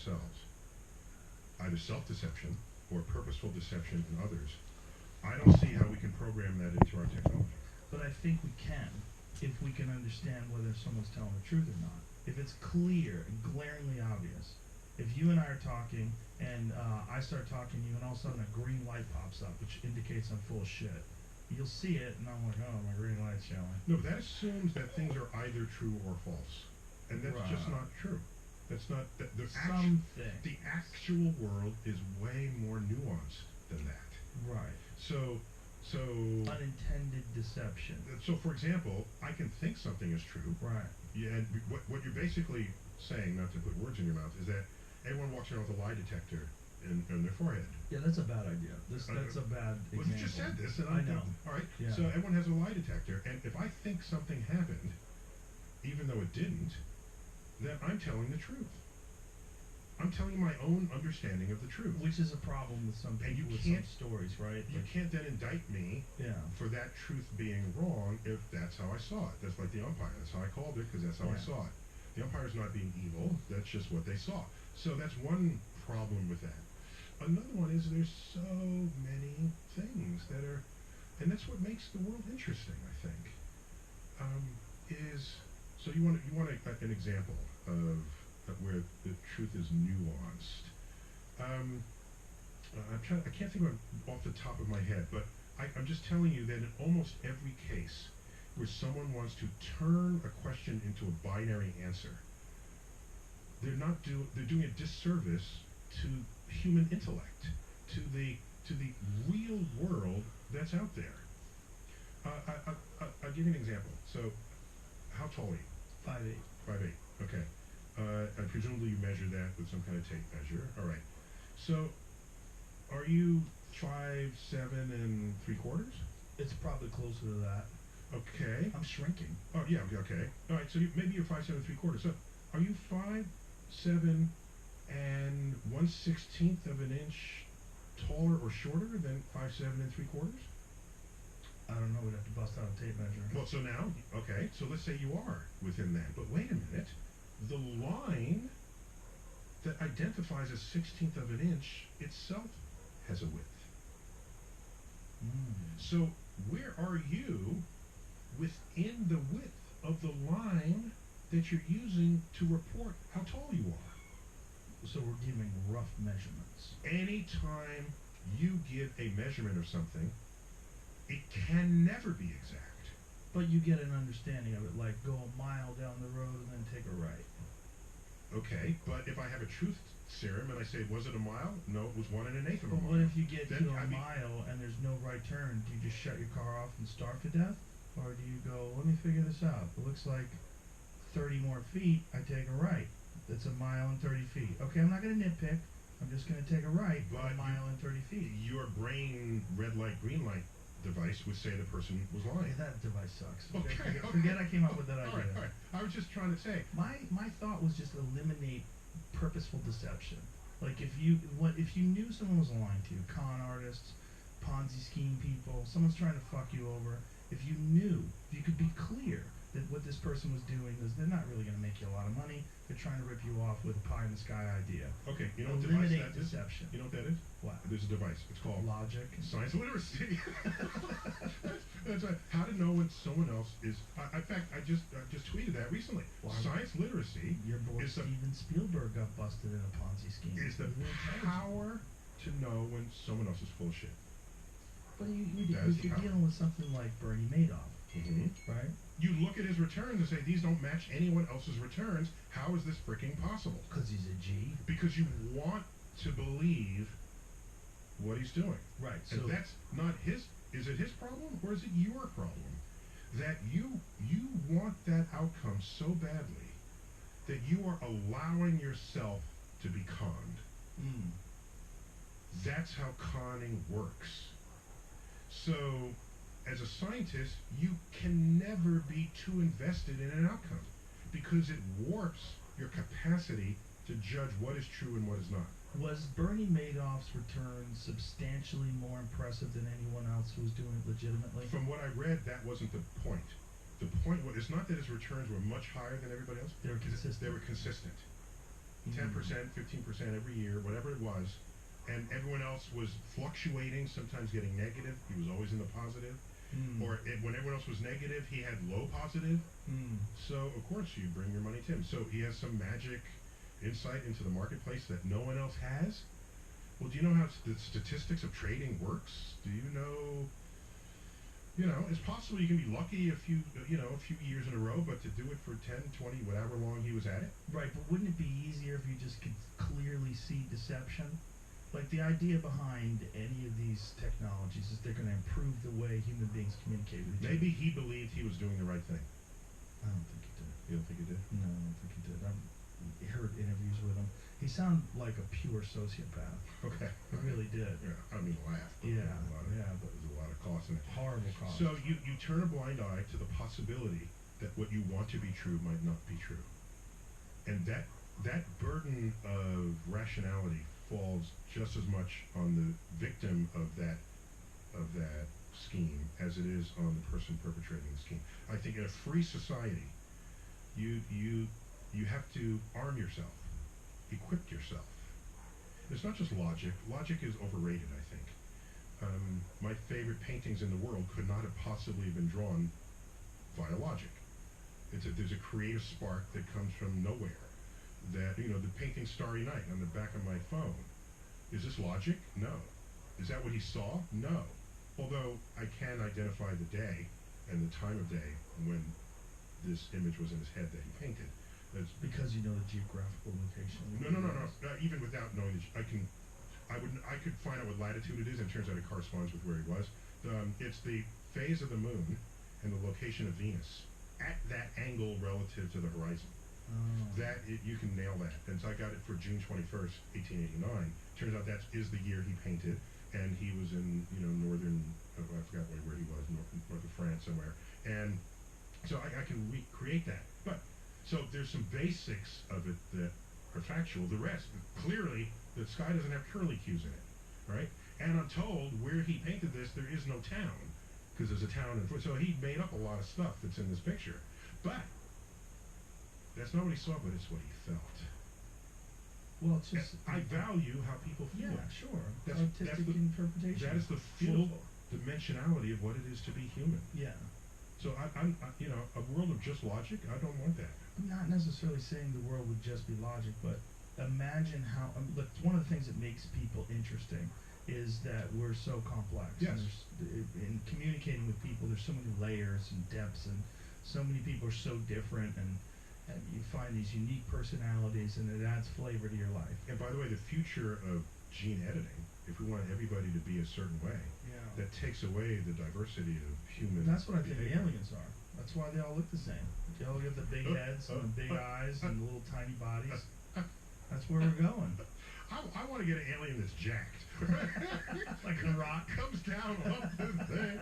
ourselves, either self-deception or purposeful deception in others, I don't see how we can program that into our technology. But I think we can, if we can understand whether someone's telling the truth or not. If it's clear and glaringly obvious, if you and I are talking and I start talking to you and all of a sudden a green light pops up, which indicates I'm full of shit, you'll see it and I'm like, oh, my green light's showing. No, but that assumes that things are either true or false. And that's just not true. That's not the actual world is way more nuanced than that. Right. So unintended deception. So for example, I can think something is true. Right. Yeah, and what you're basically saying, not to put words in your mouth, is that everyone walks around with a lie detector in their forehead. Yeah, that's a bad idea. That's a bad example. Well, you just said this, and I know. All right. Yeah. So everyone has a lie detector, and if I think something happened, even though it didn't, then I'm telling the truth. I'm telling my own understanding of the truth. Which is a problem with some people with some stories, right? You can't then indict me for that truth being wrong if that's how I saw it. That's like the umpire. That's how I called it because that's how I saw it. The umpire's not being evil. That's just what they saw. So that's one problem with that. Another one is there's so many things that are, and that's what makes the world interesting, I think. So you want an example of where the truth is nuanced. I can't think of it off the top of my head, but I'm just telling you that in almost every case where someone wants to turn a question into a binary answer, they're doing a disservice to human intellect, to the real world that's out there. I'll give you an example. So, how tall are you? 5'8". 5'8". Okay. And presumably you measure that with some kind of tape measure. All right. So, are you 5'7" and 3/4"? It's probably closer to that. Okay. I'm shrinking. Oh yeah. Okay. All right. So maybe you're 5'7" 3/4". So, are you 5'7" and 1/16 of an inch taller or shorter than 5'7" and 3/4"? I don't know. We'd have to bust out a tape measure. Well, so now, okay. So let's say you are within that. But wait a minute. The line that identifies a 1/16 of an inch itself has a width. So where are you within the width of the line that you're using to report how tall you are? So we're giving rough measurements. Anytime you give a measurement of something, it can never be exact. But you get an understanding of it, like go a mile down the road and then take a right. Okay, but if I have a truth serum and I say, was it a mile? No, it was 1 1/8 of a mile. But what if you get to a mile and there's no right turn? Do you just shut your car off and starve to death? Or do you go, let me figure this out. It looks like 30 more feet, I take a right. That's 1 mile and 30 feet. Okay, I'm not going to nitpick. I'm just going to take a right, but 1 mile and 30 feet. Your brain red light, green light device would say the person was lying. Okay, that device sucks. Okay, forget I came up with that idea. All right. I was just trying to say. My thought was just eliminate purposeful deception. Like if you knew someone was lying to you, con artists, Ponzi scheme people, someone's trying to fuck you over. If you knew, if you could be clear that what this person was doing is they're not really going to make you a lot of money. They're trying to rip you off with a pie in the sky idea. Okay, you know what device that is? Deception. You know what that is? What? There's a device. It's called logic. Science literacy. That's right. How to know when someone else is. In fact, I just tweeted that recently. Wow. Science literacy. Your boy Steven Spielberg got busted in a Ponzi scheme. Is the power to know when someone else is full of shit. But you're dealing with something like Bernie Madoff. Right? You look at his returns and say, these don't match anyone else's returns. How is this freaking possible? Because he's a G. Because you want to believe what he's doing. Right. And so that's not his. Is it his problem or is it your problem? That you want that outcome so badly that you are allowing yourself to be conned. That's how conning works. So, as a scientist, you can never be too invested in an outcome because it warps your capacity to judge what is true and what is not. Was Bernie Madoff's return substantially more impressive than anyone else who was doing it legitimately? From what I read, that wasn't the point. The point was, it's not that his returns were much higher than everybody else. They were consistent. They were consistent. 10%, 15% every year, whatever it was, and everyone else was fluctuating, sometimes getting negative. He was always in the positive. Or when everyone else was negative, he had low positive. So, of course, you bring your money to him. So he has some magic insight into the marketplace that no one else has. Well, do you know how the statistics of trading works? Do you know... it's possible you can be lucky a few years in a row, but to do it for 10, 20, whatever long he was at it. Right, but wouldn't it be easier if you just could clearly see deception? Like, the idea behind any of these technologies is they're going to improve the way human beings communicate with each other. Maybe he believed he was doing the right thing. I don't think he did. You don't think he did? No, I don't think he did. I've heard interviews with him. He sounded like a pure sociopath. Okay. He really did. Yeah, I mean, laugh. But Yeah, but there's a lot of cost in it. Horrible cost. So you turn a blind eye to the possibility that what you want to be true might not be true. And that burden of rationality falls just as much on the victim of that scheme as it is on the person perpetrating the scheme. I think in a free society, you have to arm yourself, equip yourself. It's not just logic. Logic is overrated, I think. My favorite paintings in the world could not have possibly been drawn via logic. There's a creative spark that comes from nowhere. That, the painting Starry Night on the back of my phone. Is this logic? No. Is that what he saw? No. Although I can identify the day and the time of day when this image was in his head that he painted. That's because you know the geographical location. No. Even without knowing, I could find out what latitude it is, and it turns out it corresponds with where he was. It's the phase of the moon and the location of Venus at that angle relative to the horizon. You can nail that. And so I got it for June 21st, 1889. Turns out that is the year he painted, and he was in northern, I forgot where he was, north of France somewhere. And so I can recreate that. But so there's some basics of it that are factual. The rest, clearly, the sky doesn't have curlicues in it, right? And I'm told where he painted this, there is no town, because there's a town so he made up a lot of stuff that's in this picture. But that's not what he saw, but it's what he felt. Well, it's just... I value how people feel. Yeah, sure. That's Artistic the interpretation. That is the full dimensionality of what it is to be human. Yeah. So I'm a world of just logic, I don't want that. I'm not necessarily saying the world would just be logic, but imagine how... look, one of the things that makes people interesting is that we're so complex. Yes. And in communicating with people, there's so many layers and depths, and so many people are so different, and you find these unique personalities, and it adds flavor to your life. And by the way, the future of gene editing, if we want everybody to be a certain way, that takes away the diversity of human That's what I think behavior. aliens are. That's why they all look the same. They all have the big heads and the big eyes and the little tiny bodies. That's where we're going. I want to get an alien that's jacked. Like The Rock. Comes down off this thing.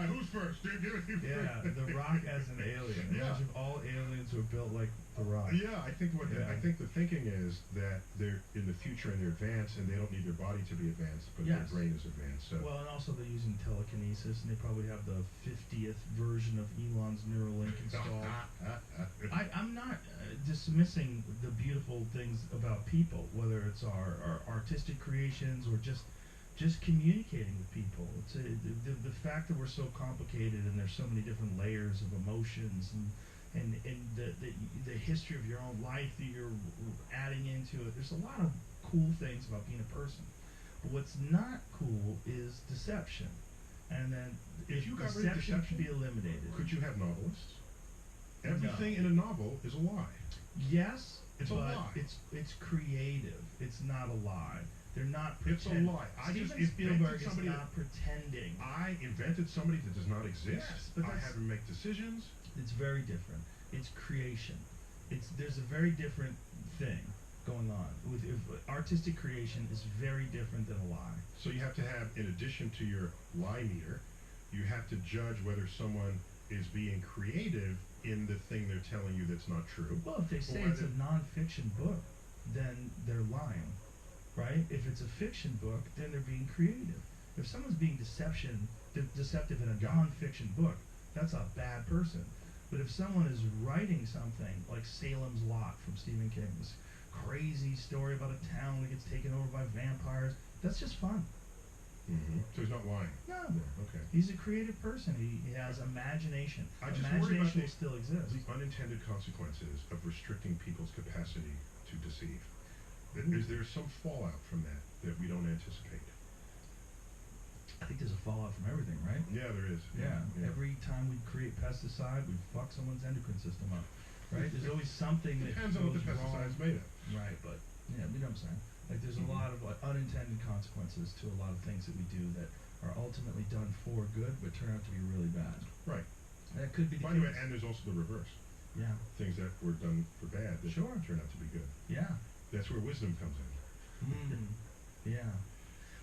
Who's first? Yeah, The Rock as an alien. Imagine all aliens were built like The Rock. Yeah, I think I think the thinking is that they're in the future and they're advanced, and they don't need their body to be advanced, but their brain is advanced. So. Well, and also they're using telekinesis, and they probably have the 50th version of Elon's Neuralink installed. I'm not dismissing the beautiful things about people, whether it's our artistic creations or just communicating with people. It's the fact that we're so complicated and there's so many different layers of emotions and the history of your own life that you're adding into it. There's a lot of cool things about being a person. But what's not cool is deception. And then if you got rid of deception, should be eliminated. Could you have novelists? Everything in a novel is a lie. Yes, it's a lie. It's creative. It's not a lie. They're not It's pretending. a lie. Steven Spielberg is not pretending. I invented somebody that does not exist. Yes, but I had to make decisions. It's very different. It's creation. There's a very different thing going on. Artistic creation is very different than a lie. So you have to have, in addition to your lie meter, you have to judge whether someone is being creative in the thing they're telling you that's not true. Well, if they say it's a non-fiction book, then they're lying, right? If it's a fiction book, then they're being creative. If someone's being deceptive in a non-fiction book, that's a bad person. But if someone is writing something like Salem's Lot from Stephen King's, crazy story about a town that gets taken over by vampires. That's just fun. So he's not lying. No. Yeah, okay. He's a creative person. He has imagination. I just worry about Imagination will still exist. the unintended consequences of restricting people's capacity to deceive. Is there some fallout from that we don't anticipate? I think there's a fallout from everything, right? Yeah, there is. Yeah. Every time we create pesticide, we fuck someone's endocrine system up, right? There's always something that Depends on what the goes pesticide's wrong. made of. Right, but yeah, you know what I'm saying. Like there's a lot of unintended consequences to a lot of things that we do that are ultimately done for good, but turn out to be really bad. Right. That could be the By the way, case. and there's also the reverse. Yeah. Things that were done for bad that Sure. turn out to be good. Yeah. That's where wisdom comes in. Yeah.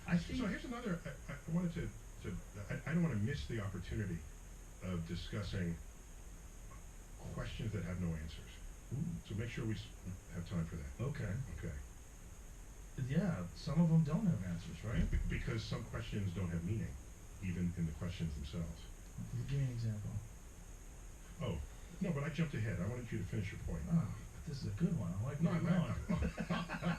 I think. So here's another. I wanted to. I don't want to miss the opportunity of discussing questions that have no answers. So make sure we have time for that. Okay. Okay. Yeah, some of them don't have answers, right? Because some questions don't have meaning, even in the questions themselves. Give me an example. Oh, no, but I jumped ahead. I wanted you to finish your point. Oh, but this is a good one. I like where you're going.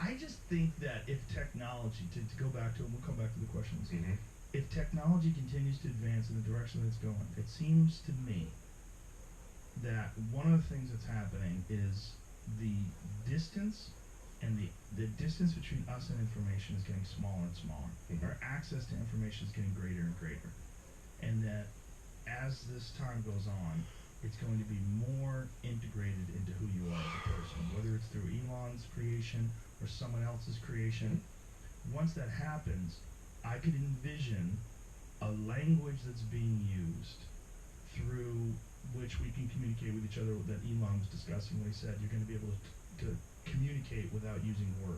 I just think that if technology, to go back to it, we'll come back to the questions. If technology continues to advance in the direction that it's going, it seems to me that one of the things that's happening is the distance and the distance between us and information is getting smaller and smaller. Our access to information is getting greater and greater. And that as this time goes on, it's going to be more integrated into who you are as a person, whether it's through Elon's creation or someone else's creation. Once that happens, I could envision a language that's being used through which we can communicate with each other that Elon was discussing when he said you're going to be able to communicate without using words.